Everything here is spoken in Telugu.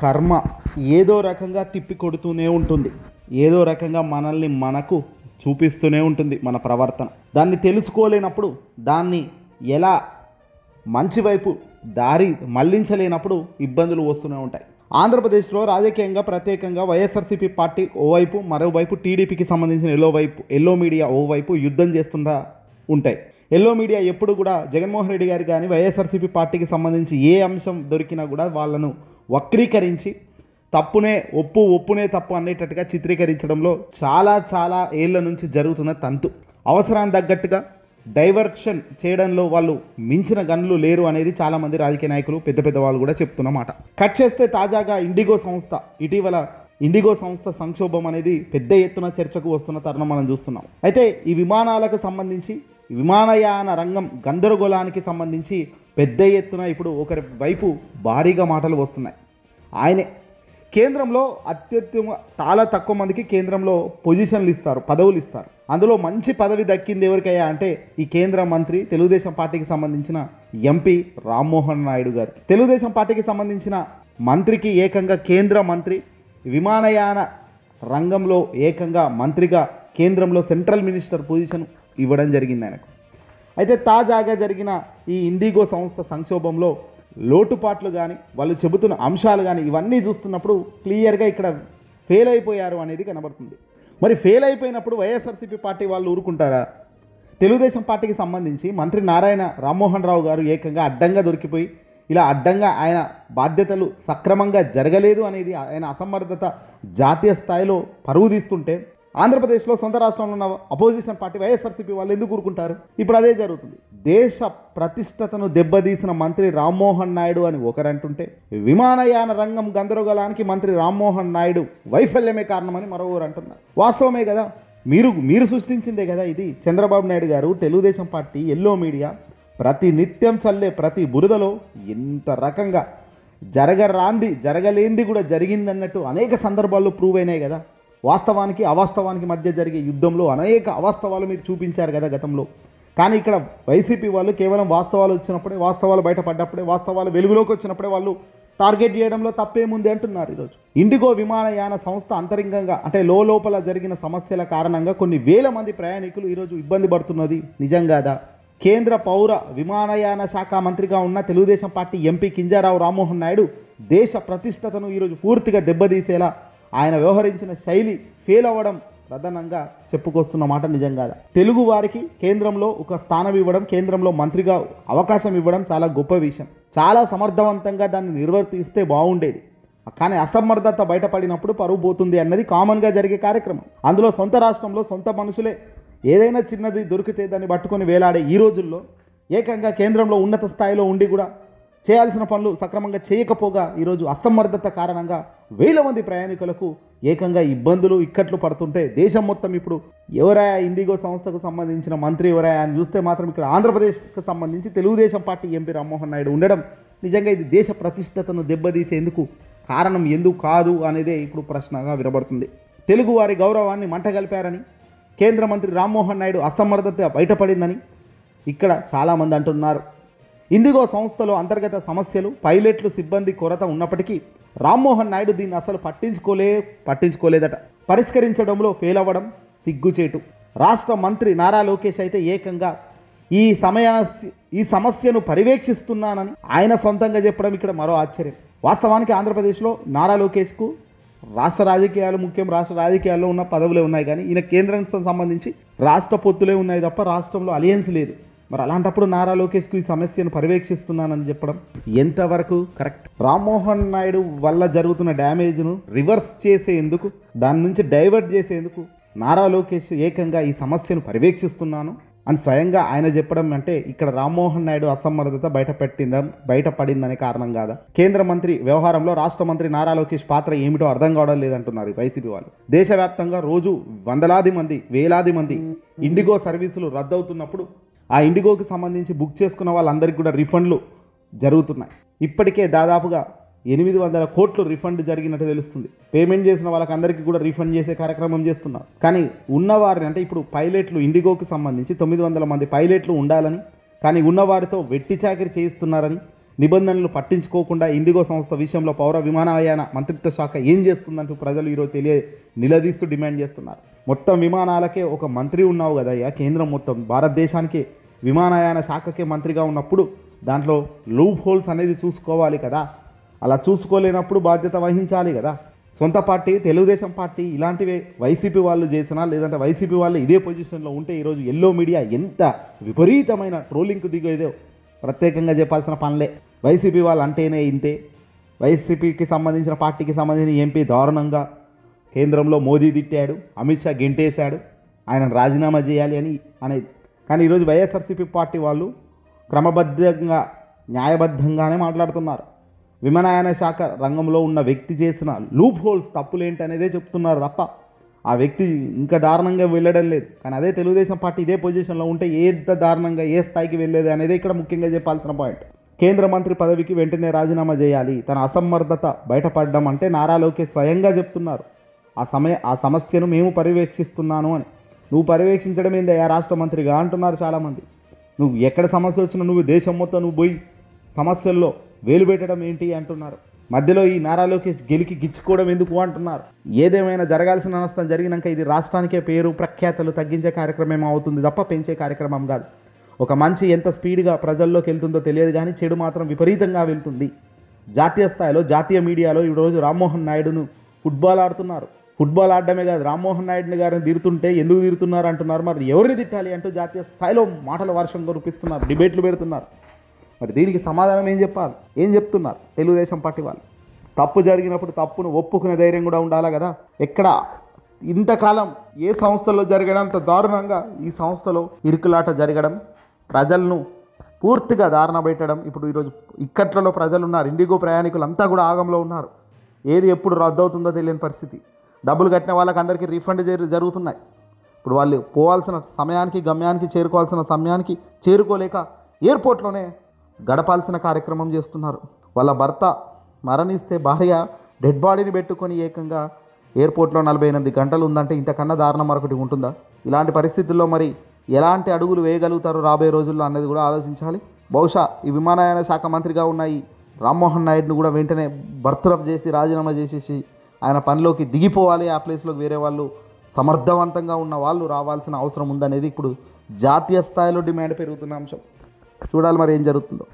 కర్మ ఏదో రకంగా తిప్పి కొడుతూనే ఉంటుంది, ఏదో రకంగా మనల్ని మనకు చూపిస్తూనే ఉంటుంది మన ప్రవర్తన. దాన్ని తెలుసుకోలేనప్పుడు, దాన్ని ఎలా మంచి వైపు దారి మళ్లించలేనప్పుడు ఇబ్బందులు వస్తూనే ఉంటాయి. ఆంధ్రప్రదేశ్లో రాజకీయంగా ప్రత్యేకంగా వైఎస్ఆర్సీపీ పార్టీ ఓవైపు, మరోవైపు టీడీపీకి సంబంధించిన ఎల్లో మీడియా ఓవైపు యుద్ధం చేస్తుంటా ఉంటాయి. ఎల్లో మీడియా ఎప్పుడు కూడా జగన్మోహన్ రెడ్డి గారు కానీ వైఎస్ఆర్సీపీ పార్టీకి సంబంధించి ఏ అంశం దొరికినా కూడా వాళ్ళను వక్రీకరించి ఒప్పునే తప్పు అనేటట్టుగా చిత్రీకరించడంలో చాలా ఏళ్ల నుంచి జరుగుతున్న తంతు. అవసరానికి తగ్గట్టుగా డైవర్షన్ చేయడంలో వాళ్ళు మించిన గనులు లేరు అనేది చాలామంది రాజకీయ నాయకులు పెద్ద వాళ్ళు కూడా చెప్తున్నమాట. కట్ చేస్తే తాజాగా ఇటీవల ఇండిగో సంస్థ సంక్షోభం అనేది పెద్ద ఎత్తున చర్చకు వస్తున్న తరుణం మనం చూస్తున్నాం. అయితే ఈ విమానాలకు సంబంధించి, విమానయాన రంగం గందరగోళానికి సంబంధించి పెద్ద ఎత్తున ఇప్పుడు ఒకరి వైపు భారీగా మాటలు వస్తున్నాయి. ఆయనే కేంద్రంలో చాలా తక్కువ మందికి కేంద్రంలో పొజిషన్లు ఇస్తారు, పదవులు ఇస్తారు. అందులో మంచి పదవి దక్కింది ఎవరికయ్యా అంటే ఈ కేంద్ర మంత్రి, తెలుగుదేశం పార్టీకి సంబంధించిన ఎంపీ రామ్మోహన్ నాయుడు గారు. తెలుగుదేశం పార్టీకి సంబంధించిన మంత్రికి ఏకంగా కేంద్ర మంత్రి, విమానయాన రంగంలో ఏకంగా మంత్రిగా కేంద్రంలో సెంట్రల్ మినిస్టర్ పొజిషన్ ఇవ్వడం జరిగింది ఆయనకు. అయితే తాజాగా జరిగిన ఈ ఇండిగో సంస్థ సంక్షోభంలో లోటుపాట్లు కానీ, వాళ్ళు చెబుతున్న అంశాలు కానీ ఇవన్నీ చూస్తున్నప్పుడు క్లియర్గా ఇక్కడ ఫెయిల్ అయిపోయారు అనేది కనబడుతుంది. మరి ఫెయిల్ అయిపోయినప్పుడు వైఎస్ఆర్సీపీ పార్టీ వాళ్ళు ఊరుకుంటారా? తెలుగుదేశం పార్టీకి సంబంధించి మంత్రి రామ్మోహన్ రావు గారు ఏకంగా అడ్డంగా దొరికిపోయి, ఇలా అడ్డంగా ఆయన బాధ్యతలు సక్రమంగా జరగలేదు అనేది, ఆయన అసమర్థత జాతీయ స్థాయిలో పరువు తీస్తుంటే ఆంధ్రప్రదేశ్లో సొంత రాష్ట్రంలో ఉన్న అపోజిషన్ పార్టీ వైఎస్ఆర్సీపీ వాళ్ళు ఎందుకు ఊరుకుంటారు? ఇప్పుడు అదే జరుగుతుంది. దేశ ప్రతిష్టతను దెబ్బతీసిన మంత్రి రామ్మోహన్ నాయుడు అని ఒకరంటుంటే, విమానయాన రంగం గందరగోళానికి మంత్రి రామ్మోహన్ నాయుడు వైఫల్యమే కారణమని మరొకరు అంటున్నారు. వాస్తవమే కదా, మీరు సృష్టించిందే కదా ఇది. చంద్రబాబు నాయుడు గారు, తెలుగుదేశం పార్టీ, ఎల్లో మీడియా ప్రతి నిత్యం చల్లే ప్రతి బురదలో ఎంత రకంగా జరగలేంది కూడా జరిగిందన్నట్టు అనేక సందర్భాల్లో ప్రూవ్ అయినాయి కదా. వాస్తవానికి అవాస్తవానికి మధ్య జరిగే యుద్ధంలో అనేక అవాస్తవాలు మీరు చూపించారు కదా గతంలో. కానీ ఇక్కడ వైసీపీ వాళ్ళు కేవలం వాస్తవాలు వచ్చినప్పుడే, వాస్తవాలు బయటపడ్డప్పుడే, వాస్తవాలు వెలుగులోకి వచ్చినప్పుడే వాళ్ళు టార్గెట్ చేయడంలో తప్పేముంది అంటున్నారు. ఈరోజు ఇండిగో విమానయాన సంస్థ అంతరంగంగా అంటే లోపల జరిగిన సమస్యల కారణంగా కొన్ని వేల మంది ప్రయాణికులు ఈరోజు ఇబ్బంది పడుతున్నది నిజం కాదా? కేంద్ర పౌర విమానయాన శాఖ మంత్రిగా ఉన్న తెలుగుదేశం పార్టీ ఎంపీ కింజరాపు రామ్మోహన్ నాయుడు దేశ ప్రతిష్టతను ఈరోజు పూర్తిగా దెబ్బతీసేలా ఆయన వ్యవహరించిన శైలి ఫెయిల్ అవ్వడం ప్రధానంగా చెప్పుకొస్తున్న మాట నిజం కాదా? తెలుగు వారికి కేంద్రంలో ఒక స్థానం ఇవ్వడం, కేంద్రంలో మంత్రిగా అవకాశం ఇవ్వడం చాలా గొప్ప విషయం. చాలా సమర్థవంతంగా దాన్ని నిర్వర్తిస్తే బాగుండేది. కానీ అసమర్థత బయటపడినప్పుడు పరువు పోతుంది అన్నది కామన్గా జరిగే కార్యక్రమం. అందులో సొంత రాష్ట్రంలో సొంత మనుషులే ఏదైనా చిన్నది దొరికితే దాన్ని పట్టుకొని వేలాడే ఈ రోజుల్లో ఏకంగా కేంద్రంలో ఉన్నత స్థాయిలో ఉండి కూడా చేయాల్సిన పనులు సక్రమంగా చేయకపోగా ఈరోజు అసమర్థత కారణంగా వేల మంది ప్రయాణికులకు ఏకంగా ఇబ్బందులు, ఇక్కట్లు పడుతుంటే దేశం మొత్తం ఇప్పుడు ఎవరాయా ఇండిగో సంస్థకు సంబంధించిన మంత్రి ఎవరాయా అని చూస్తే మాత్రం ఇక్కడ ఆంధ్రప్రదేశ్కు సంబంధించి తెలుగుదేశం పార్టీ ఎంపీ రామ్మోహన్ నాయుడు ఉండడం నిజంగా ఇది దేశ ప్రతిష్టతను దెబ్బతీసేందుకు కారణం ఎందుకు కాదు అనేదే ఇప్పుడు ప్రశ్నగా వినబడుతుంది. తెలుగువారి గౌరవాన్ని మంటగలిపారని, కేంద్ర మంత్రి రామ్మోహన్ నాయుడు అసమర్థత బయటపడిందని ఇక్కడ చాలామంది అంటున్నారు. ఇండిగో సంస్థలో అంతర్గత సమస్యలు, పైలట్లు, సిబ్బంది కొరత ఉన్నప్పటికీ రామ్మోహన్ నాయుడు దీన్ని అసలు పట్టించుకోలేదట. పరిష్కరించడంలో ఫెయిల్ అవ్వడం సిగ్గుచేటు. రాష్ట్ర మంత్రి నారా లోకేష్ అయితే ఏకంగా ఈ సమస్యను పర్యవేక్షిస్తున్నానని ఆయన సొంతంగా చెప్పడం ఇక్కడ మరో ఆశ్చర్యం. వాస్తవానికి ఆంధ్రప్రదేశ్లో నారా లోకేష్కు రాష్ట్ర రాజకీయాలు ముఖ్యం, రాష్ట్ర రాజకీయాల్లో ఉన్న పదవులే ఉన్నాయి. కానీ ఈయన కేంద్రానికి సంబంధించి రాష్ట్ర పొత్తులే ఉన్నాయి తప్ప రాష్ట్రంలో అలయన్స్ లేదు. మరి అలాంటప్పుడు నారా లోకేష్కు ఈ సమస్యను పర్యవేక్షిస్తున్నానని చెప్పడం ఎంతవరకు కరెక్ట్? రామ్మోహన్ నాయుడు వల్ల జరుగుతున్న డ్యామేజ్ను రివర్స్ చేసేందుకు, దాని నుంచి డైవర్ట్ చేసేందుకు నారా లోకేష్ ఏకంగా ఈ సమస్యను పర్యవేక్షిస్తున్నాను అని స్వయంగా ఆయన చెప్పడం అంటే ఇక్కడ రామ్మోహన్ నాయుడు అసమర్థత బయటపడిందనే కారణం కాదా? కేంద్ర మంత్రి వ్యవహారంలో రాష్ట్ర మంత్రి నారా లోకేష్ పాత్ర ఏమిటో అర్థం కావడం లేదంటున్నారు వైసీపీ వాళ్ళు. దేశవ్యాప్తంగా రోజు వేలాది మంది ఇండిగో సర్వీసులు రద్దవుతున్నప్పుడు ఆ ఇండిగోకి సంబంధించి బుక్ చేసుకున్న వాళ్ళందరికీ కూడా రిఫండ్లు జరుగుతున్నాయి. ఇప్పటికే దాదాపుగా 800 కోట్లు రిఫండ్ జరిగినట్టు తెలుస్తుంది. పేమెంట్ చేసిన వాళ్ళకందరికీ కూడా రిఫండ్ చేసే కార్యక్రమం చేస్తున్నారు. కానీ ఉన్నవారిని అంటే ఇప్పుడు పైలట్లు, ఇండిగోకి సంబంధించి 900 మంది పైలట్లు ఉండాలని, కానీ ఉన్నవారితో వెట్టి చాకిరి చేయిస్తున్నారని, నిబంధనలు పట్టించుకోకుండా ఇండిగో సంస్థ విషయంలో పౌర విమానయాన మంత్రిత్వ శాఖ ఏం చేస్తుందంటూ ప్రజలు ఈరోజు నిలదీస్తూ డిమాండ్ చేస్తున్నారు. మొత్తం విమానాలకే ఒక మంత్రి ఉన్నావు కదయ్యా, కేంద్రం మొత్తం భారతదేశానికి విమానయాన శాఖకే మంత్రిగా ఉన్నప్పుడు దాంట్లో లూప్ హోల్స్ అనేది చూసుకోవాలి కదా. అలా చూసుకోలేనప్పుడు బాధ్యత వహించాలి కదా. సొంత పార్టీ తెలుగుదేశం పార్టీ ఇలాంటివే వైసీపీ వాళ్ళు చేసినా, లేదంటే వైసీపీ వాళ్ళు ఇదే పొజిషన్లో ఉంటే ఈరోజు ఎల్లో మీడియా ఎంత విపరీతమైన ట్రోలింగ్కు దిగేదో ప్రత్యేకంగా చెప్పాల్సిన పనులే. వైసీపీ వాళ్ళు అంటేనే ఇంతే. వైసీపీకి సంబంధించిన పార్టీకి సంబంధించిన ఎంపీ దారుణంగా కేంద్రంలో మోదీ తిట్టాడు, అమిత్ షా గెంటేశాడు, ఆయన రాజీనామా చేయాలి అనేది. కానీ ఈరోజు వైఎస్ఆర్సీపీ పార్టీ వాళ్ళు క్రమబద్ధంగా న్యాయబద్ధంగానే మాట్లాడుతున్నారు. విమానయాన శాఖ రంగంలో ఉన్న వ్యక్తి చేసిన లూప్ హోల్స్ తప్పులేంటనేదే చెప్తున్నారు తప్ప ఆ వ్యక్తి ఇంకా దారుణంగా వెళ్ళడం లేదు. కానీ అదే తెలుగుదేశం పార్టీ ఇదే పొజిషన్లో ఉంటే ఎంత దారుణంగా ఏ స్థాయికి వెళ్ళేది అనేది ఇక్కడ ముఖ్యంగా చెప్పాల్సిన పాయింట్. కేంద్ర మంత్రి పదవికి వెంటనే రాజీనామా చేయాలి, తన అసమర్థత బయటపడడం అంటే నారా లోకేష్ స్వయంగా చెప్తున్నారు. ఆ సమస్యను మేము పర్యవేక్షిస్తున్నాను అని. నువ్వు పర్యవేక్షించడం ఏందయ్యా రాష్ట్ర మంత్రిగా అంటున్నారు చాలామంది. నువ్వు ఎక్కడ సమస్య వచ్చినా నువ్వు దేశం మొత్తం నువ్వు పోయి సమస్యల్లో వేలు పెట్టడం ఏంటి అంటున్నారు. మధ్యలో ఈ నారా లోకేష్ గెలికి గిచ్చుకోవడం ఎందుకు అంటున్నారు. ఏదేమైనా జరగాల్సిన నష్టం జరిగినాక ఇది రాష్ట్రానికే పేరు ప్రఖ్యాతలు తగ్గించే కార్యక్రమం అవుతుంది తప్ప పెంచే కార్యక్రమం కాదు. ఒక మంచి ఎంత స్పీడ్గా ప్రజల్లోకి వెళ్తుందో తెలియదు, కానీ చెడు మాత్రం విపరీతంగా వెళ్తుంది. జాతీయ స్థాయిలో జాతీయ మీడియాలో ఈరోజు రామ్మోహన్ నాయుడును ఫుట్బాల్ ఆడుతున్నారు. ఫుట్బాల్ ఆడడమే కాదు, రామ్మోహన్ నాయుడుని గారిని తిడుతుంటే ఎందుకు తిడుతున్నారు అంటున్నారు. మరి ఎవరిని తిట్టాలి అంటూ జాతీయ స్థాయిలో మాటల వర్షం కురిపిస్తున్నారు, డిబేట్లు పెడుతున్నారు. మరి దీనికి సమాధానం ఏం చెప్పాలి, ఏం చెప్తున్నారు తెలుగుదేశం పార్టీ వాళ్ళు? తప్పు జరిగినప్పుడు తప్పును ఒప్పుకునే ధైర్యం కూడా ఉండాలి కదా. ఎక్కడ ఇంతకాలం ఏ సంస్థలో జరగడంత దారుణంగా ఈ సంస్థలో ఇరుకులాట జరగడం, ప్రజలను పూర్తిగా దారుణ పెట్టడం. ఇప్పుడు ఈరోజు ఇక్కట్లలో ప్రజలు ఉన్నారు, ఇండిగో ప్రయాణికులు అంతా కూడా ఆగంలో ఉన్నారు. ఏది ఎప్పుడు రద్దు అవుతుందో తెలియని పరిస్థితి. డబ్బులు కట్టిన వాళ్ళకి అందరికీ రీఫండ్ జరుగుతున్నాయి. ఇప్పుడు వాళ్ళు పోవాల్సిన సమయానికి గమ్యానికి చేరుకోవాల్సిన సమయానికి చేరుకోలేక ఎయిర్పోర్ట్లోనే గడపాల్సిన కార్యక్రమం చేస్తున్నారు. వాళ్ళ భర్త మరణిస్తే భార్య డెడ్ బాడీని పెట్టుకొని ఏకంగా ఎయిర్పోర్ట్లో 48 గంటలు ఉందంటే ఇంతకన్నా దారుణం మరొకటి ఉంటుందా? ఇలాంటి పరిస్థితుల్లో మరి ఎలాంటి అడుగులు వేయగలుగుతారు రాబోయే రోజుల్లో అన్నది కూడా ఆలోచించాలి. బహుశా ఈ విమానయాన శాఖ మంత్రిగా ఉన్న ఈ రామ్మోహన్ నాయుడును కూడా వెంటనే బర్తరఫ్ చేసి రాజీనామా చేసేసి ఆయన పనిలోకి దిగిపోవాలి. ఆ ప్లేస్లోకి వేరే వాళ్ళు సమర్థవంతంగా ఉన్న వాళ్ళు రావాల్సిన అవసరం ఉందనేది ఇప్పుడు జాతీయ స్థాయిలో డిమాండ్ పెరుగుతున్న అంశం. చూడాలి మరి ఏం జరుగుతుందో.